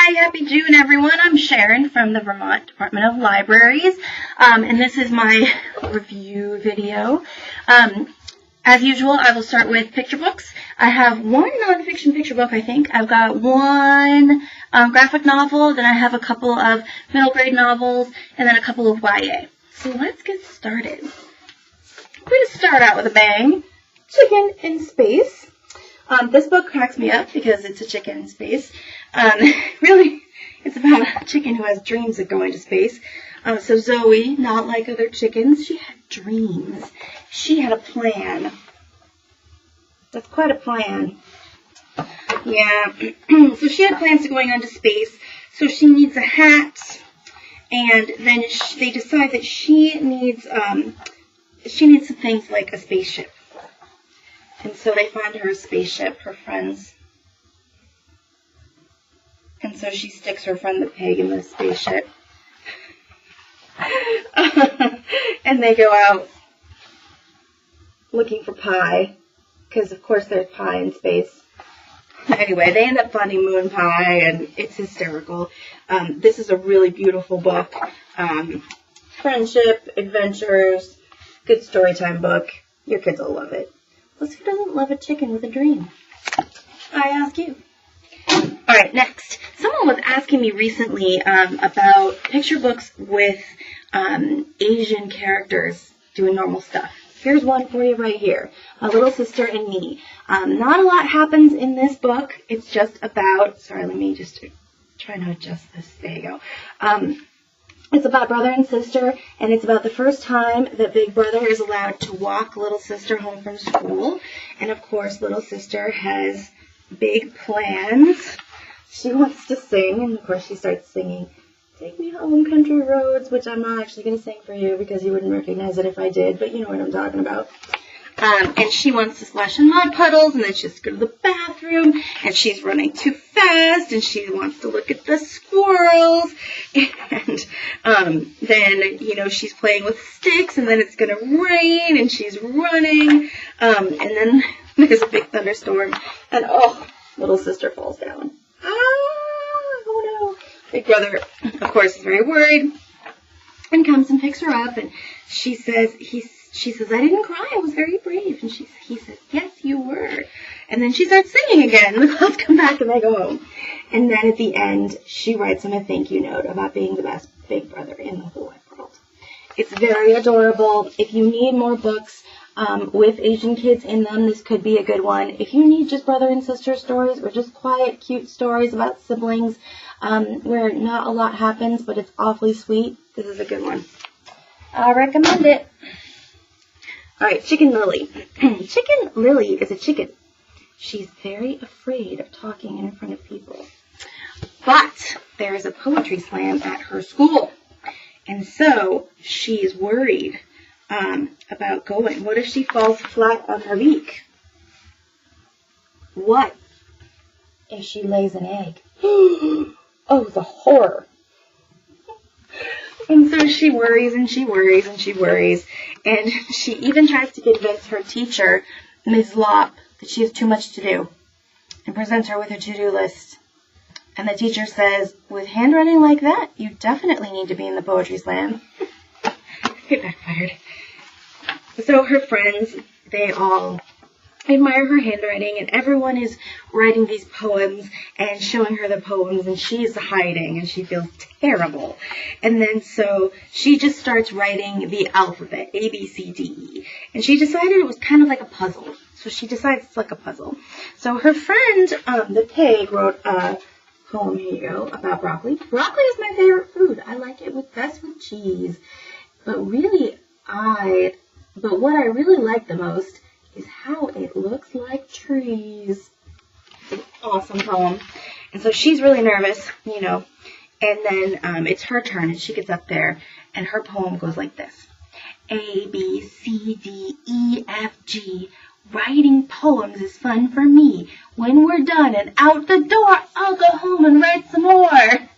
Hi, happy June, everyone. I'm Sharon from the Vermont Department of Libraries, and this is my review video. As usual, I will start with picture books. I have one nonfiction picture book, I think. I've got one graphic novel, then I have a couple of middle grade novels, and then a couple of YA. So let's get started. I'm going to start out with a bang. Chicken in Space. This book cracks me up because it's a chicken in space. Really, it's about a chicken who has dreams of going to space. So Zoe, not like other chickens, she had dreams. She had a plan. That's quite a plan. Yeah. So she had plans to going onto space. So she needs a hat. And then they decide that she needs some things like a spaceship. And so they find her a spaceship, her friends. And so she sticks her friend the pig in the spaceship. And they go out looking for pie. Because, of course, there's pie in space. Anyway, they end up finding moon pie, and it's hysterical. This is a really beautiful book. Friendship, adventures, good story time book. Your kids will love it. Plus, who doesn't love a chicken with a dream? I ask you. Alright, next. Someone was asking me recently about picture books with Asian characters doing normal stuff. Here's one for you right here. A Little Sister and Me. Not a lot happens in this book. It's just about... Sorry, let me just try to adjust this. There you go. It's about brother and sister, and it's about the first time that big brother is allowed to walk little sister home from school. And, of course, little sister has big plans. She wants to sing, and, of course, she starts singing, "Take Me Home, Country Roads," which I'm not actually going to sing for you because you wouldn't recognize it if I did, but you know what I'm talking about. And she wants to splash in mud puddles, and then she has to go to the bathroom, and she's running too fast, and she wants to look at the squirrels, and then, you know, she's playing with sticks, and then it's going to rain, and she's running, and then there's a big thunderstorm, and oh, little sister falls down. Oh no. Big brother, of course, is very worried, and comes and picks her up, and she says, she says, "I didn't cry, I was very brave." And he says, "Yes, you were." And then she starts singing again, and the clouds come back and they go home. And then at the end, she writes him a thank you note about being the best big brother in the whole wide world. It's very adorable. If you need more books with Asian kids in them, this could be a good one. If you need just brother and sister stories or just quiet, cute stories about siblings where not a lot happens, but it's awfully sweet, this is a good one. I recommend it. Alright, Chicken Lily. Chicken Lily is a chicken. She's very afraid of talking in front of people. But there is a poetry slam at her school. And so she's worried about going. What if she falls flat on her beak? What if she lays an egg? Oh, the horror. And so she worries and she worries and she worries. And she even tries to convince her teacher, Ms. Lopp, that she has too much to do. And presents her with her to-do list. And the teacher says, "With handwriting like that, you definitely need to be in the poetry slam." It backfired. So her friends, they all admire her handwriting, and everyone is writing these poems and showing her the poems, and she's hiding, and she feels terrible. And then so she just starts writing the alphabet, A, B, C, D, E. And she decided it was kind of like a puzzle. So she decides it's like a puzzle. So her friend, the pig, wrote a poem, here you go, about broccoli. Broccoli is my favorite food. I like it best with cheese. But what I really like the most is how it looks like trees. It's an awesome poem. And so she's really nervous, you know. And then it's her turn, and she gets up there, and her poem goes like this. A, B, C, D, E, F, G. Writing poems is fun for me. When we're done and out the door, I'll go home and write some more.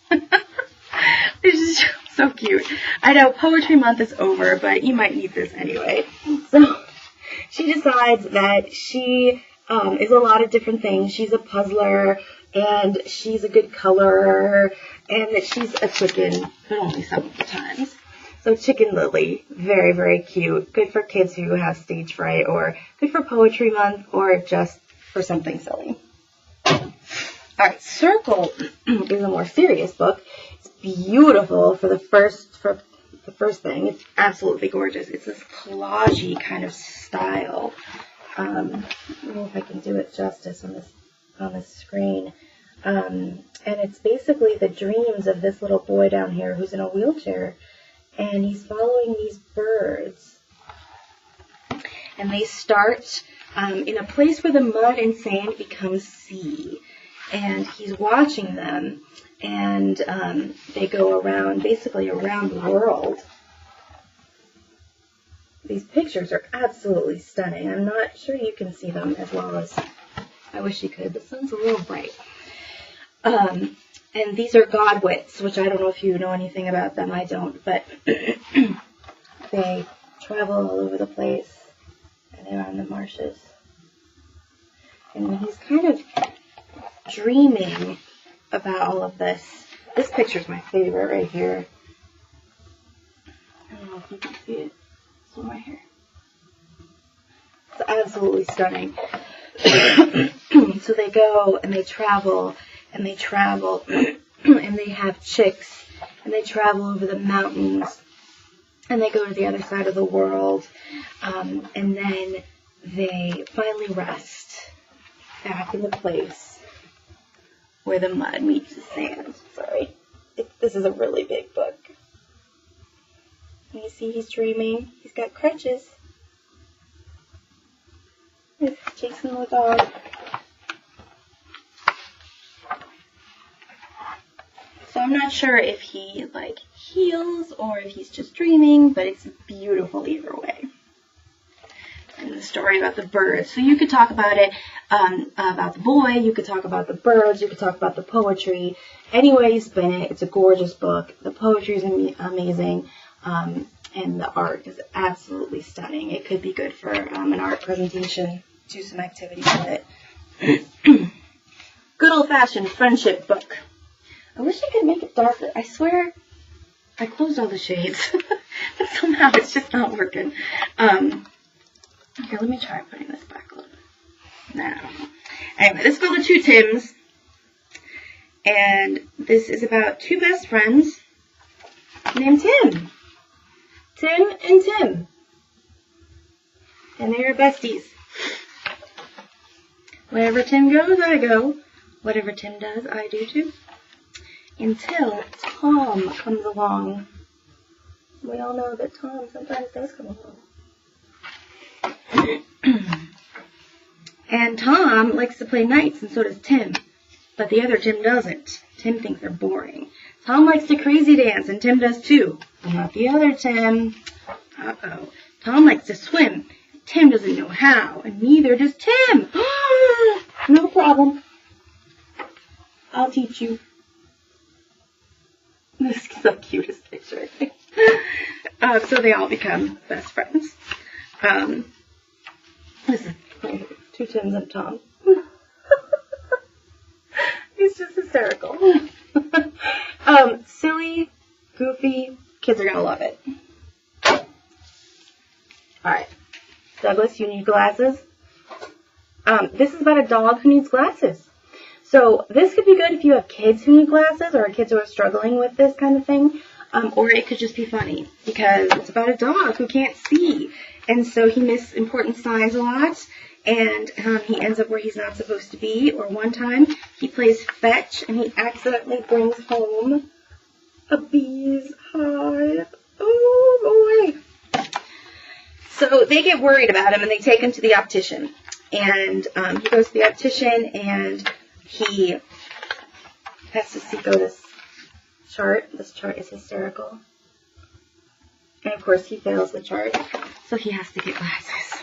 It's just so cute. I know Poetry Month is over, but you might need this anyway. So she decides that she is a lot of different things. She's a puzzler, and she's a good colorer, and that she's a chicken, but only some of the times. So Chicken Lily, very, very cute. Good for kids who have stage fright, or good for Poetry Month, or just for something silly. Alright, Circle is a more serious book. It's beautiful for the first thing. It's absolutely gorgeous. It's this collage-y kind of style. I don't know if I can do it justice on this screen. And it's basically the dreams of this little boy down here who's in a wheelchair, and he's following these birds. And they start in a place where the mud and sand becomes sea. And he's watching them, and they go around, basically around the world. These pictures are absolutely stunning. I'm not sure you can see them as well as I wish you could. The sun's a little bright. And these are godwits, which I don't know if you know anything about them. I don't, but they travel all over the place, and they're on the marshes. And when he's kind of dreaming about all of this, this picture's my favorite right here. I don't know if you can see it. This one right here. It's absolutely stunning. So they go and they travel and they travel and they have chicks and they travel over the mountains and they go to the other side of the world, and then they finally rest back in the place where the mud meets the sand. Sorry. This is a really big book. And you see he's dreaming. He's got crutches. He's chasing the dog. So I'm not sure if he heals or if he's just dreaming, but it's beautiful either way. And the story about the birds. So you could talk about it, about the boy, you could talk about the birds, you could talk about the poetry. Any way you spin it, it's a gorgeous book. The poetry is amazing, and the art is absolutely stunning. It could be good for an art presentation. Do some activities with it. Good old-fashioned friendship book. I wish I could make it darker. I swear I closed all the shades, but somehow it's just not working. Here, let me try putting this back a little bit. No. Anyway, this is called The Two Tims. And this is about two best friends named Tim. Tim and Tim. And they're besties. Wherever Tim goes, I go. Whatever Tim does, I do too. Until Tom comes along. We all know that Tom sometimes does come along. And Tom likes to play knights, and so does Tim. But the other Tim doesn't. Tim thinks they're boring. Tom likes to crazy dance, and Tim does too. But not the other Tim. Uh-oh. Tom likes to swim. Tim doesn't know how, and neither does Tim. No problem. I'll teach you. This is the cutest picture, I think. So they all become best friends. This is two Tims and Tom. It's just hysterical. Silly, goofy, kids are going to love it. Alright. Douglas, you need glasses? This is about a dog who needs glasses. So this could be good if you have kids who need glasses or kids who are struggling with this kind of thing. Or it could just be funny because it's about a dog who can't see. And so he misses important signs a lot. And he ends up where he's not supposed to be. Or one time he plays fetch and he accidentally brings home a bee's hive. Oh boy. So they get worried about him and they take him to the optician. And he goes to the optician and he has to see this chart. This chart is hysterical. And of course he fails the chart. So he has to get glasses.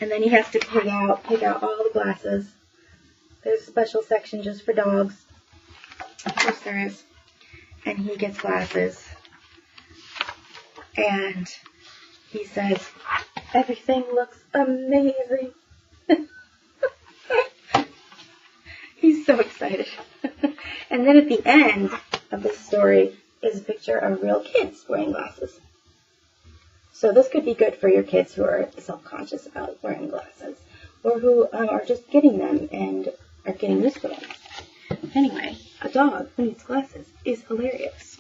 And then he has to pick out all the glasses. There's a special section just for dogs. Of course there is. And he gets glasses. And he says, "Everything looks amazing." He's so excited. And then at the end of this story is a picture of real kids wearing glasses. So this could be good for your kids who are self-conscious about wearing glasses, or who are just getting them and are getting used to them. Anyway, a dog who needs glasses is hilarious.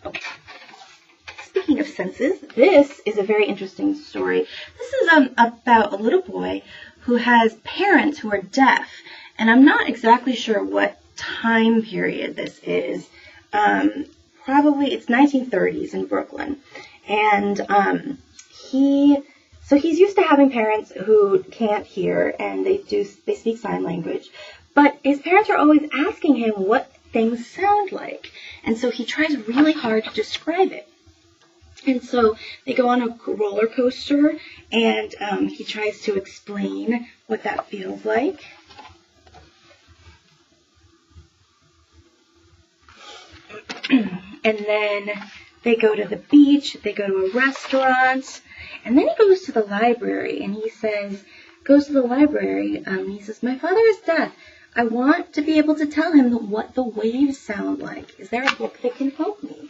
Okay. Speaking of senses, this is a very interesting story. This is about a little boy who has parents who are deaf, and I'm not exactly sure what time period this is. Probably it's 1930s in Brooklyn, and he's used to having parents who can't hear, and they speak sign language, but his parents are always asking him what things sound like, and so he tries really hard to describe it. And so they go on a roller coaster, and he tries to explain what that feels like. And then they go to the beach, they go to a restaurant, and then he goes to the library, and he says, he says, my father is deaf. I want to be able to tell him what the waves sound like. Is there a book that can help me?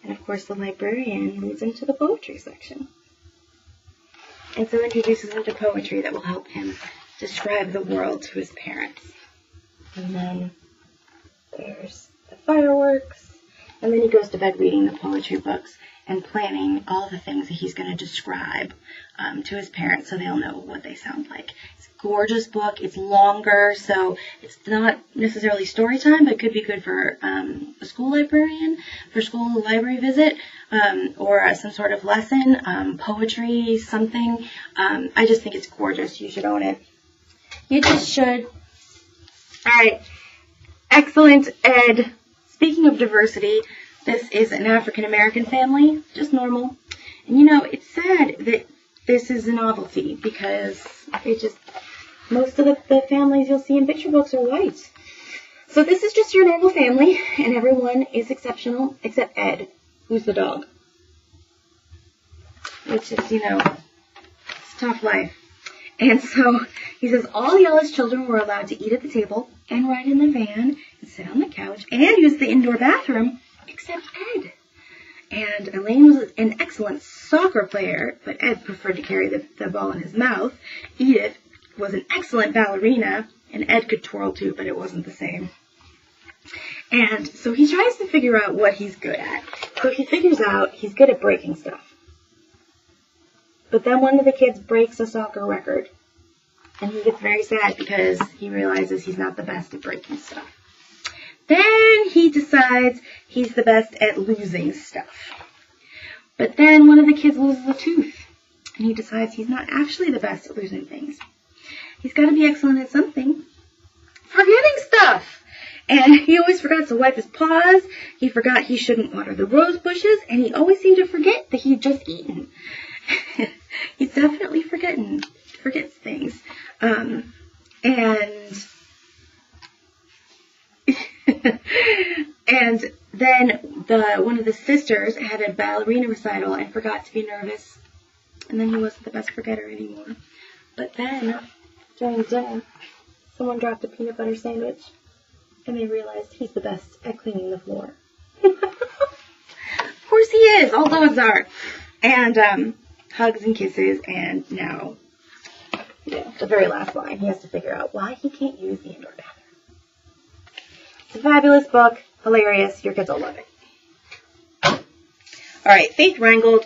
And of course the librarian moves into the poetry section. And so introduces him to poetry that will help him describe the world to his parents. And then there's the fireworks. And then he goes to bed reading the poetry books and planning all the things that he's going to describe to his parents so they'll know what they sound like. It's a gorgeous book. It's longer, so it's not necessarily story time, but it could be good for a school librarian, for school library visit, or some sort of lesson, poetry, something. I just think it's gorgeous. You should own it. You just should. All right. Excellent, Ed. Speaking of diversity, this is an African-American family, just normal. And you know, it's sad that this is a novelty because most of the families you'll see in picture books are white. So this is just your normal family, and everyone is exceptional except Ed, who's the dog. Which is, you know, it's a tough life. And so he says all the Ellis children were allowed to eat at the table and ride in the van and sit on the couch and use the indoor bathroom, except Ed. And Elaine was an excellent soccer player, but Ed preferred to carry the ball in his mouth. Edith was an excellent ballerina, and Ed could twirl too, but it wasn't the same. And so he tries to figure out what he's good at. So he figures out he's good at breaking stuff. But then one of the kids breaks a soccer record, and he gets very sad because he realizes he's not the best at breaking stuff. Then he decides he's the best at losing stuff. But then one of the kids loses a tooth, and he decides he's not actually the best at losing things. He's got to be excellent at something. Forgetting stuff! And he always forgot to wipe his paws, he forgot he shouldn't water the rose bushes, and he always seemed to forget that he'd just eaten. He's definitely forgets things. And then one of the sisters had a ballerina recital and forgot to be nervous. And then he wasn't the best forgetter anymore. But then, during dinner, someone dropped a peanut butter sandwich, and they realized he's the best at cleaning the floor. Of course he is. All dogs are. And hugs and kisses, and now, the very last line, he has to figure out why he can't use the indoor bathroom. It's a fabulous book, hilarious, your kids will love it. Alright, Faith Ringgold,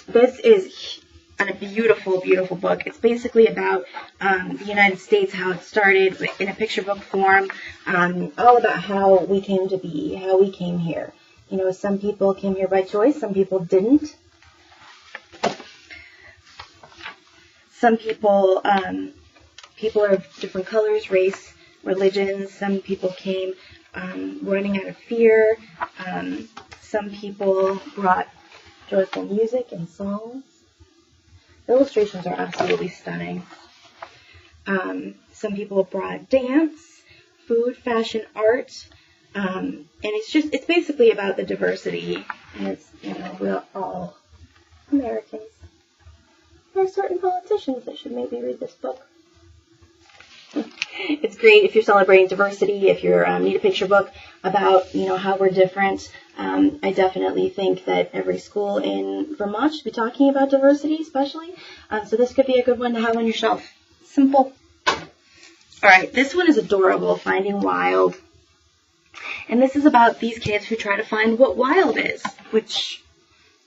this is a beautiful, beautiful book. It's basically about the United States, how it started in a picture book form, all about how we came to be, how we came here. You know, some people came here by choice, some people didn't. Some people are of different colors, race, religions. Some people came running out of fear. Some people brought joyful music and songs. The illustrations are absolutely stunning. Some people brought dance, food, fashion, art, and it's basically about the diversity, and it's, you know, we're all Americans. There are certain politicians that should maybe read this book. It's great if you're celebrating diversity, if you need a picture book about, how we're different. I definitely think that every school in Vermont should be talking about diversity, especially. So this could be a good one to have on your shelf. Simple. All right, this one is adorable, Finding Wild. And this is about these kids who try to find what wild is, which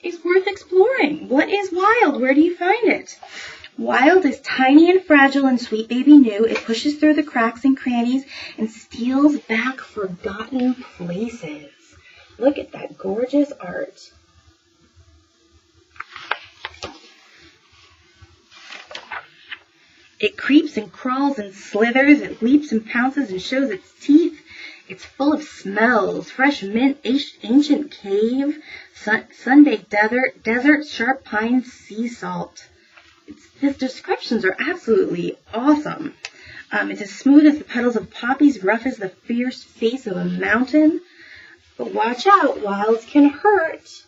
is worth exploring. What is wild? Where do you find it? Wild is tiny and fragile and sweet baby new. It pushes through the cracks and crannies and steals back forgotten places. Look at that gorgeous art. It creeps and crawls and slithers. It leaps and pounces and shows its teeth. It's full of smells, fresh mint, ancient cave, sun-baked desert, sharp pine, sea salt. His descriptions are absolutely awesome. It's as smooth as the petals of poppies, rough as the fierce face of a mountain. But watch out, wilds can hurt.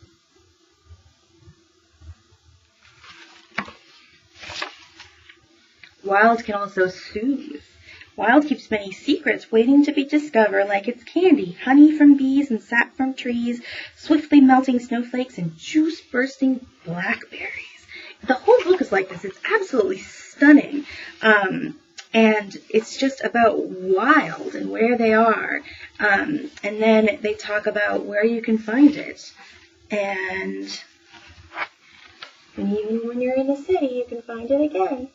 Wild can also soothe. Wild keeps many secrets waiting to be discovered, like its candy, honey from bees and sap from trees, swiftly melting snowflakes and juice-bursting blackberries. The whole book is like this. It's absolutely stunning. And it's just about wild and where they are. And then they talk about where you can find it. And even when you're in the city, you can find it again.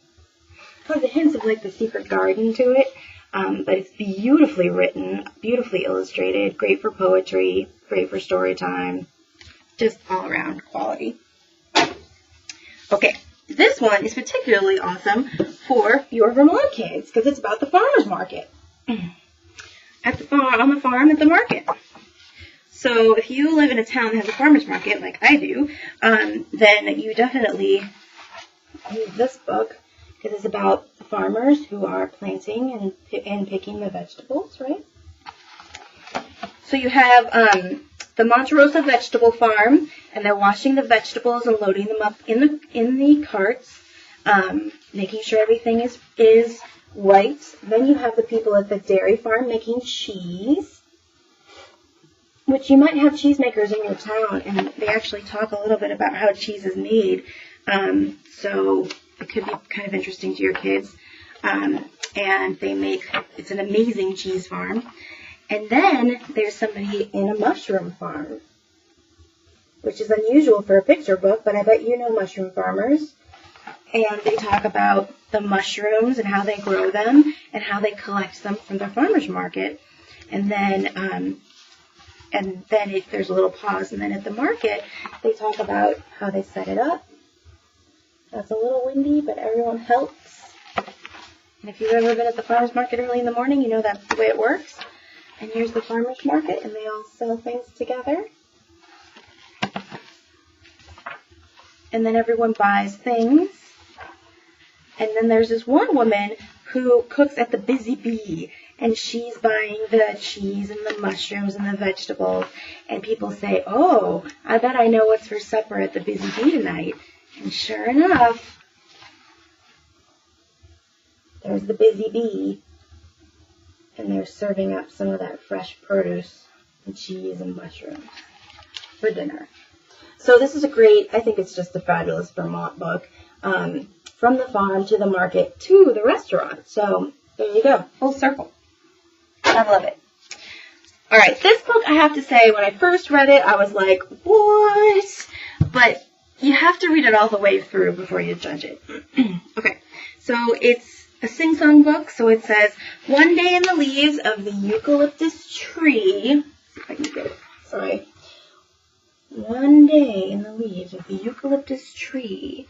It has the hints of like the secret garden to it. But it's beautifully written, beautifully illustrated, great for poetry, great for story time. Just all around quality. Okay, this one is particularly awesome for your Vermont kids because it's about the farmer's market. On the farm at the market. So if you live in a town that has a farmer's market like I do, then you definitely need this book because it's about the farmers who are planting and picking the vegetables, right? So you have the Monterosa Vegetable Farm, and they're washing the vegetables and loading them up in the carts, making sure everything is right. Then you have the people at the dairy farm making cheese, which you might have cheesemakers in your town, and they actually talk a little bit about how cheese is made. So it could be kind of interesting to your kids. And it's an amazing cheese farm. And then there's somebody in a mushroom farm, which is unusual for a picture book, but I bet you know mushroom farmers. And they talk about the mushrooms and how they grow them and how they collect them from their farmer's market. And then there's a little pause. And then at the market, they talk about how they set it up. That's a little windy, but everyone helps. And if you've ever been at the farmer's market early in the morning, you know that's the way it works. And here's the farmer's market, and they all sell things together. And then everyone buys things. And then there's this one woman who cooks at the Busy Bee, and she's buying the cheese and the mushrooms and the vegetables. And people say, oh, I bet I know what's for supper at the Busy Bee tonight. And sure enough, there's the Busy Bee. And they're serving up some of that fresh produce and cheese and mushrooms for dinner. So this is I think it's just a fabulous Vermont book. From the farm to the market to the restaurant. So there you go, full circle. I love it. All right, this book, I have to say, when I first read it, I was like, what? But you have to read it all the way through before you judge it. Okay, so it's a sing-song book, so it says, one day in the leaves of the eucalyptus tree, if I can get it, sorry. One day in the leaves of the eucalyptus tree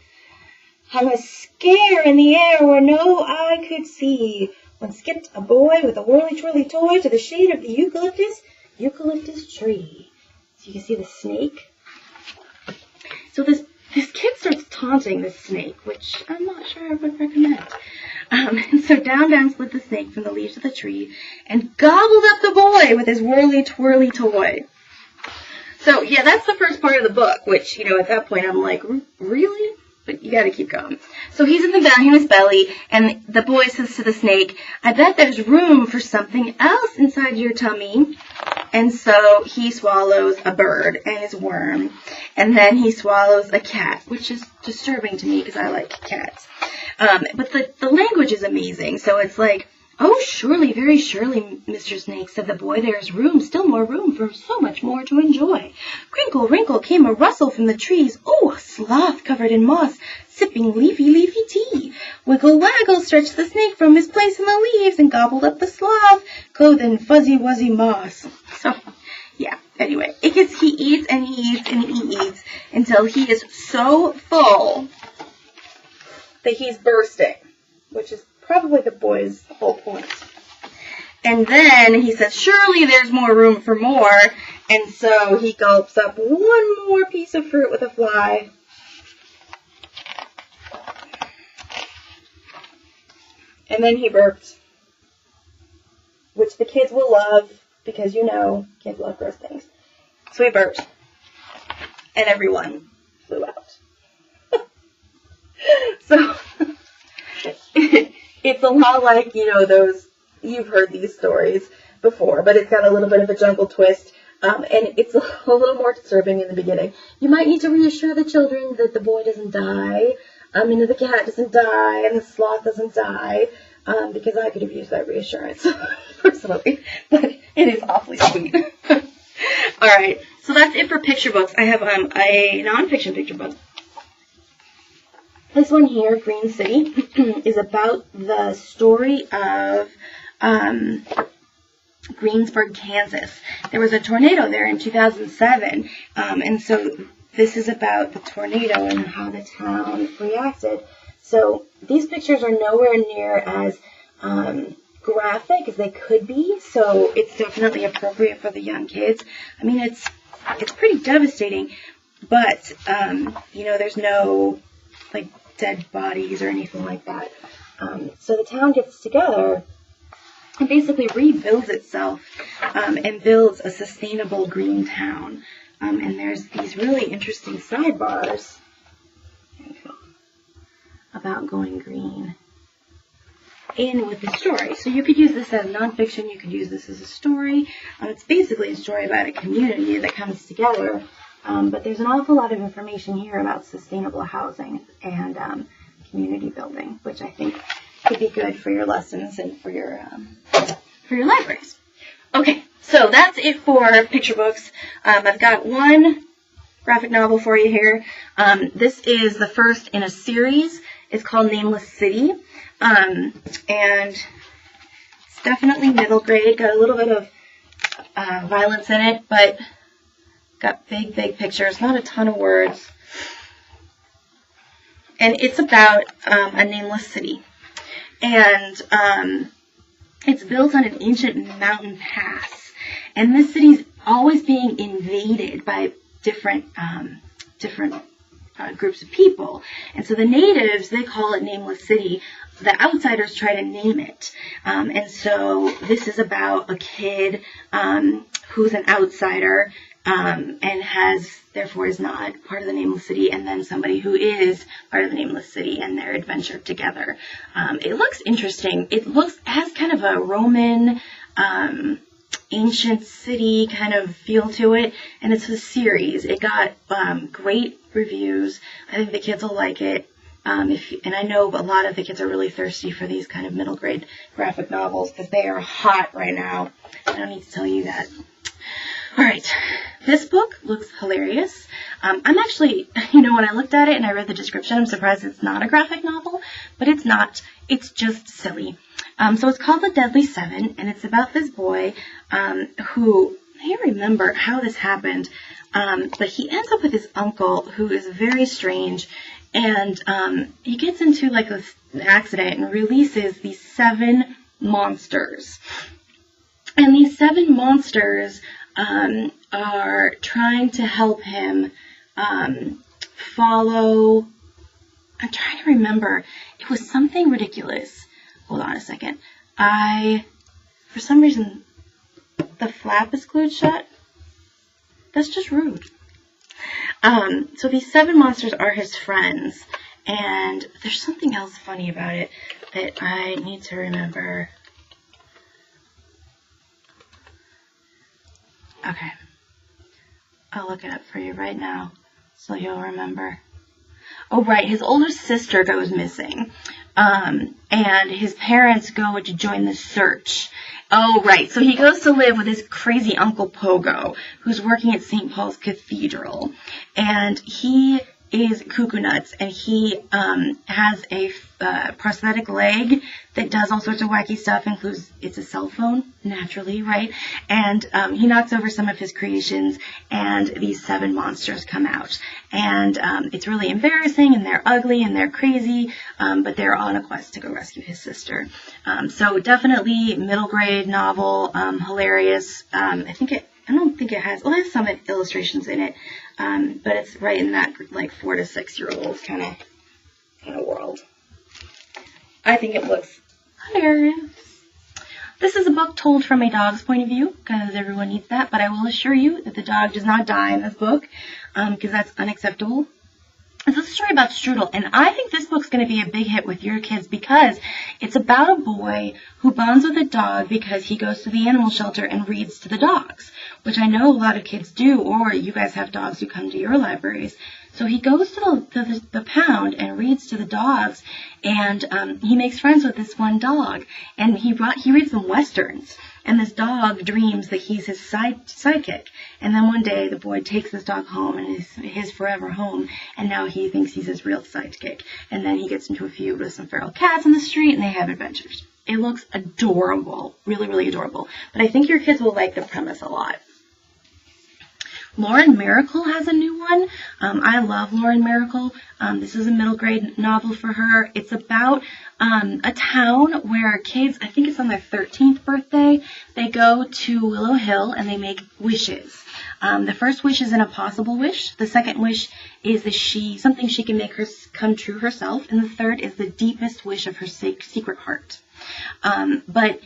hung a scare in the air where no eye could see, when skipped a boy with a whirly-twirly toy to the shade of the eucalyptus tree. So you can see the snake. So this kid starts taunting the snake, which I'm not sure I would recommend. And so down slid the snake from the leaves of the tree and gobbled up the boy with his whirly-twirly toy. So, yeah, that's the first part of the book, which, at that point I'm like, really? but you gotta keep going. So he's in his belly, and the boy says to the snake, I bet there's room for something else inside your tummy. And so he swallows a bird and his worm, and then he swallows a cat, which is disturbing to me because I like cats. But the language is amazing. So it's like, oh, surely, very surely, Mr. Snake, said the boy, there is room, still more room for so much more to enjoy. Crinkle, wrinkle, came a rustle from the trees. Oh, a sloth covered in moss, sipping leafy, leafy tea. Wiggle, waggle, stretched the snake from his place in the leaves and gobbled up the sloth, clothed in fuzzy, wuzzy moss. So, yeah, anyway, he eats and he eats and he eats until he is so full that he's bursting, which is probably the boy's whole point. And then he says, surely there's more room for more. And so he gulps up one more piece of fruit with a fly. And then he burped, which the kids will love because, you know, kids love gross things. So he burped, and everyone flew out. So it's a lot like, you know, you've heard these stories before, but it's got a little bit of a jungle twist, and it's a little more disturbing in the beginning. You might need to reassure the children that the boy doesn't die, the cat doesn't die, and the sloth doesn't die, because I could have used that reassurance, personally, but it is awfully sweet. Alright, so that's it for picture books. I have a non-fiction picture book. This one here, Green City, is about the story of Greensburg, Kansas. There was a tornado there in 2007, and so this is about the tornado and how the town reacted. So these pictures are nowhere near as graphic as they could be, so it's definitely appropriate for the young kids. I mean, it's pretty devastating, but, you know, there's no, like, dead bodies or anything like that. So the town gets together and basically rebuilds itself and builds a sustainable green town. And there's these really interesting sidebars about going green in with the story. So you could use this as nonfiction, you could use this as a story. It's basically a story about a community that comes together. But there's an awful lot of information here about sustainable housing and community building, which I think could be good for your lessons and for your libraries. Okay, so that's it for picture books. I've got one graphic novel for you here. This is the first in a series. It's called Nameless City, and it's definitely middle grade. Got a little bit of violence in it, but got big, big pictures, not a ton of words. And it's about a nameless city. And it's built on an ancient mountain pass. And this city's always being invaded by different groups of people. And so the natives, they call it Nameless City. The outsiders try to name it. And so this is about a kid who's an outsider, and therefore is not part of the Nameless City, and then somebody who is part of the Nameless City and their adventure together. It looks interesting. It has kind of a Roman, ancient city kind of feel to it, and it's a series. It got great reviews. I think the kids will like it. And I know a lot of the kids are really thirsty for these kind of middle grade graphic novels because they are hot right now. I don't need to tell you that. All right, this book looks hilarious. I'm actually, when I looked at it and I read the description, I'm surprised it's not a graphic novel, but it's not. It's just silly. So it's called The Deadly Seven, and it's about this boy who, I can't remember how this happened, but he ends up with his uncle who is very strange, and he gets into like an accident and releases these 7 monsters. And these 7 monsters are trying to help him follow. I'm trying to remember. It was something ridiculous. Hold on a second. For some reason, the flap is glued shut. That's just rude. So these 7 monsters are his friends, And there's something else funny about it that I need to remember. Okay. I'll look it up for you right now so you'll remember. Oh, right. His older sister goes missing. And his parents go to join the search. Oh, right. So he goes to live with his crazy Uncle Pogo, who's working at St. Paul's Cathedral. And he is cuckoo nuts, and he has a prosthetic leg that does all sorts of wacky stuff, includes it's a cell phone, naturally, right? And he knocks over some of his creations, and these 7 monsters come out. And it's really embarrassing, and they're ugly, and they're crazy, but they're on a quest to go rescue his sister. So definitely middle grade novel, hilarious. I don't think it has some illustrations in it, but it's right in that like 4 to 6 year old kind of world. I think it looks hilarious. This is a book told from a dog's point of view, because everyone needs that, but I will assure you that the dog does not die in this book, because that's unacceptable. It's a story about Strudel, and I think this book's going to be a big hit with your kids because it's about a boy who bonds with a dog because he goes to the animal shelter and reads to the dogs, which I know a lot of kids do, or you guys have dogs who come to your libraries. So he goes to the pound and reads to the dogs, and he makes friends with this one dog, and he reads them westerns. And this dog dreams that he's his sidekick. And then one day the boy takes this dog home and is his forever home. And now he thinks he's his real sidekick. And then he gets into a feud with some feral cats in the street and they have adventures. It looks adorable. Really, really adorable. But I think your kids will like the premise a lot. Lauren Miracle has a new one. I love Lauren Miracle. This is a middle grade novel for her. It's about a town where kids, I think it's on their 13th birthday, they go to Willow Hill and they make wishes. The first wish is an impossible wish. The second wish is something she can make her come true herself. And the third is the deepest wish of her secret heart. But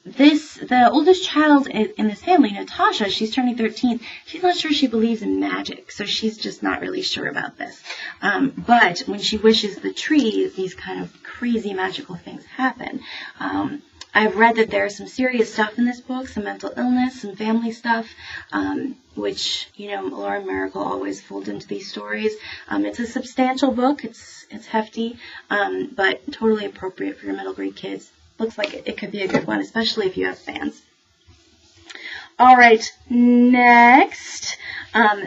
the oldest child in this family, Natasha, she's turning 13. She's not sure she believes in magic, so she's just not really sure about this. But when she wishes the tree, these kind of crazy magical things happen. I've read that there's some serious stuff in this book, some mental illness, some family stuff, which, Lauren Miracle always folds into these stories. It's a substantial book. It's hefty, but totally appropriate for your middle grade kids. Looks like it could be a good one, especially if you have fans. All right, next.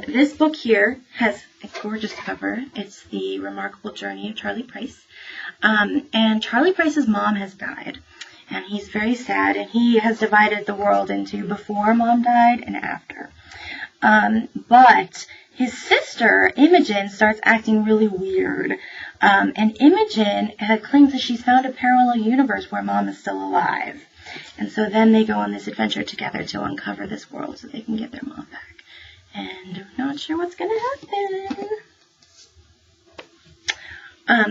This book here has a gorgeous cover. It's The Remarkable Journey of Charlie Price. And Charlie Price's mom has died. And he's very sad. And he has divided the world into before mom died and after. But his sister, Imogen, starts acting really weird. And Imogen claims that she's found a parallel universe where mom is still alive. And so then they go on this adventure together to uncover this world so they can get their mom back. And I'm not sure what's going to happen.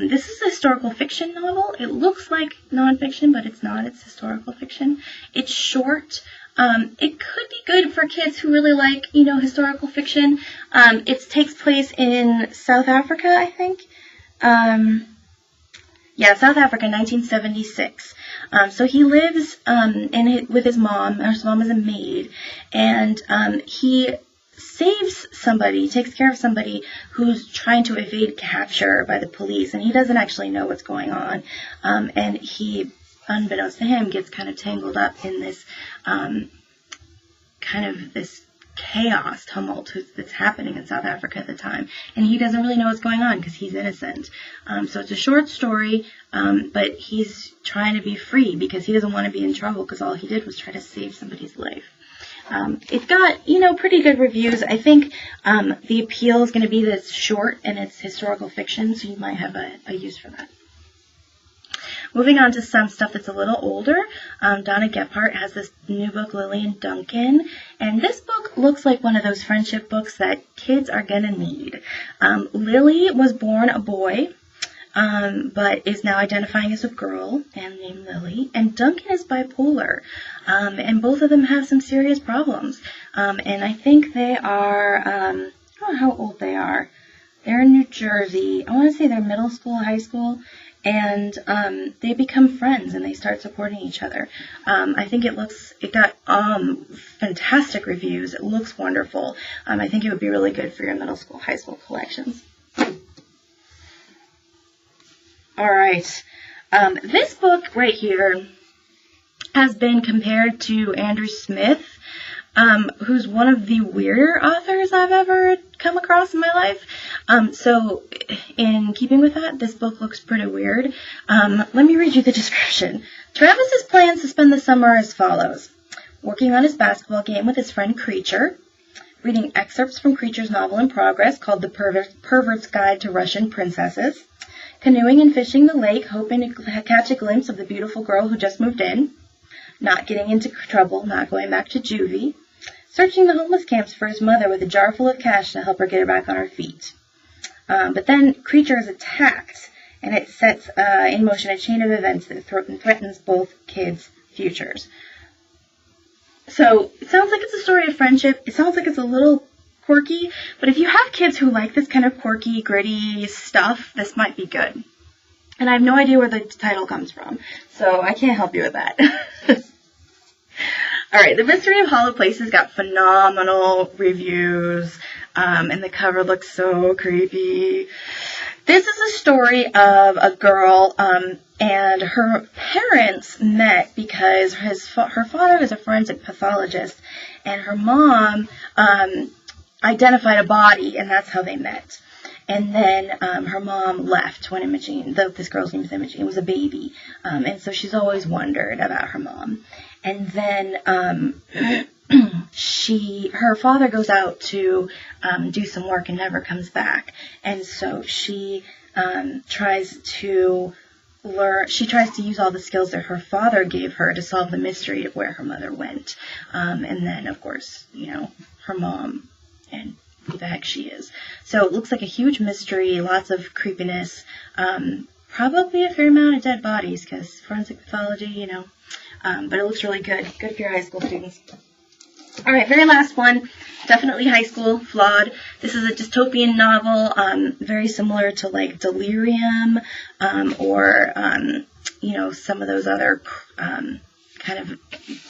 This is a historical fiction novel. It looks like nonfiction, but it's not. It's historical fiction. It's short. It could be good for kids who really like, historical fiction. It takes place in South Africa, I think. South Africa, 1976. So he lives with his mom. His mom is a maid, and he saves somebody, takes care of somebody who's trying to evade capture by the police, and he doesn't actually know what's going on. And he, unbeknownst to him, gets kind of tangled up in this this chaos, tumult that's happening in South Africa at the time. And he doesn't really know what's going on because he's innocent. So it's a short story, but he's trying to be free because he doesn't want to be in trouble because all he did was try to save somebody's life. It got, pretty good reviews. I think the appeal is going to be that it's short and it's historical fiction, so you might have a use for that. Moving on to some stuff that's a little older, Donna Gephardt has this new book, Lily and Duncan, and this book looks like one of those friendship books that kids are going to need. Lily was born a boy, but is now identifying as a girl and named Lily, and Duncan is bipolar, and both of them have some serious problems, and I think they are, I don't know how old they are. They're in New Jersey. I want to say they're middle school, high school, and they become friends and they start supporting each other. I think it got fantastic reviews. It looks wonderful. I think it would be really good for your middle school, high school collections. All right. This book right here has been compared to Andrew Smith, who's one of the weirder authors I've ever come across in my life. So in keeping with that, this book looks pretty weird. Let me read you the description. Travis's plans to spend the summer as follows. Working on his basketball game with his friend Creature, reading excerpts from Creature's novel in progress called The Pervert's Guide to Russian Princesses, canoeing and fishing the lake, hoping to catch a glimpse of the beautiful girl who just moved in, not getting into trouble, not going back to juvie, searching the homeless camps for his mother with a jar full of cash to help her get her back on her feet. But then Creature is attacked, and it sets in motion a chain of events that threatens both kids' futures. So it sounds like it's a story of friendship. It sounds like it's a little quirky, but if you have kids who like this kind of quirky, gritty stuff, this might be good. And I have no idea where the title comes from, so I can't help you with that. Alright, The Mystery of Hollow Places got phenomenal reviews, and the cover looks so creepy. This is a story of a girl, and her parents met because her father was a forensic pathologist, and her mom identified a body, and that's how they met. And then her mom left when Imogene, this girl's name is Imogene, was a baby. And so she's always wondered about her mom. And then her father goes out to do some work and never comes back. And so she tries to use all the skills that her father gave her to solve the mystery of where her mother went. And then, of course, her mom and who the heck she is. So it looks like a huge mystery, lots of creepiness, probably a fair amount of dead bodies because forensic pathology, but it looks really good. Good for your high school students. All right, very last one, definitely high school, flawed. This is a dystopian novel, very similar to like Delirium, or some of those other kind of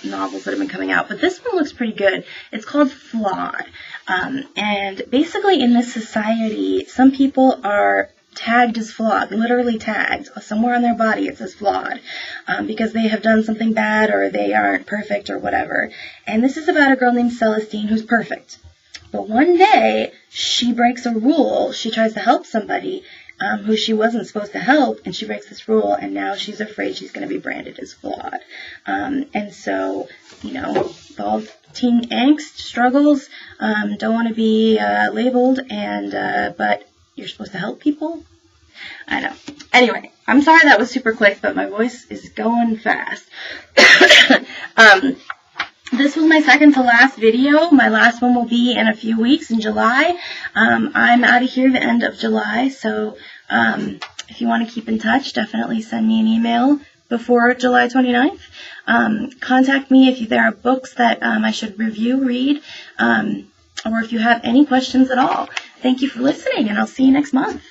novels that have been coming out. But this one looks pretty good. It's called Flawed. And basically in this society, some people are tagged as flawed, literally tagged. Somewhere on their body it says flawed, because they have done something bad or they aren't perfect or whatever. And this is about a girl named Celestine who's perfect. But one day, she breaks a rule. She tries to help somebody who she wasn't supposed to help, and she breaks this rule, and now she's afraid she's going to be branded as flawed. And so, all teen angst, struggles, don't want to be labeled, and but you're supposed to help people? I know. Anyway, I'm sorry that was super quick, but my voice is going fast. This was my second to last video. My last one will be in a few weeks in July. I'm out of here the end of July, so if you want to keep in touch, definitely send me an email before July 29th. Contact me if there are books that I should read, or if you have any questions at all. Thank you for listening, and I'll see you next month.